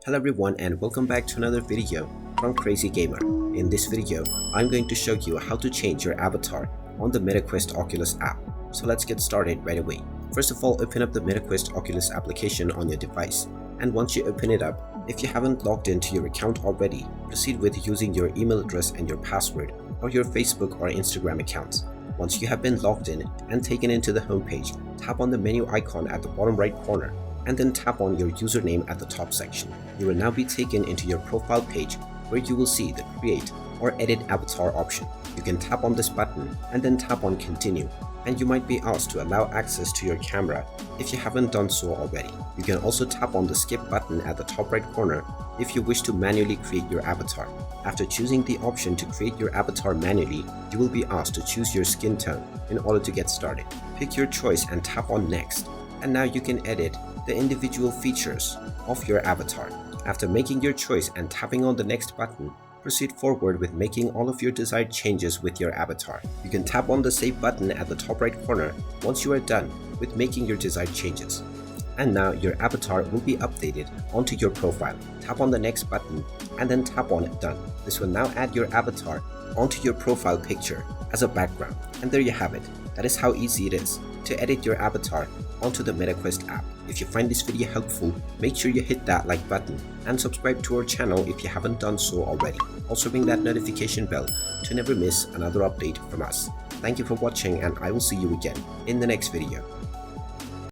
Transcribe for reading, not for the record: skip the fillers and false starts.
Hello everyone and welcome back to another video from Crazy Gamer. In this video, I'm going to show you how to change your avatar on the Meta Quest Oculus app. So let's get started right away. First of all, open up the Meta Quest Oculus application on your device. And once you open it up, if you haven't logged into your account already, proceed with using your email address and your password or your Facebook or Instagram accounts. Once you have been logged in and taken into the homepage, tap on the menu icon at the bottom right corner and then tap on your username at the top section. You will now be taken into your profile page where you will see the Create or Edit Avatar option. You can tap on this button and then tap on Continue, and you might be asked to allow access to your camera if you haven't done so already. You can also tap on the Skip button at the top right corner if you wish to manually create your avatar. After choosing the option to create your avatar manually, you will be asked to choose your skin tone in order to get started. Pick your choice and tap on Next, and now you can edit the individual features of your avatar. After making your choice and tapping on the Next button, proceed forward with making all of your desired changes with your avatar. You can tap on the Save button at the top right corner once you are done with making your desired changes. And now your avatar will be updated onto your profile. Tap on the Next button and then tap on Done. This will now add your avatar onto your profile picture as a background. And there you have it. That is how easy it is to edit your avatar onto the Meta Quest app. If you find this video helpful, make sure you hit that like button and subscribe to our channel if you haven't done so already. Also ring that notification bell to never miss another update from us. Thank you for watching and I will see you again in the next video.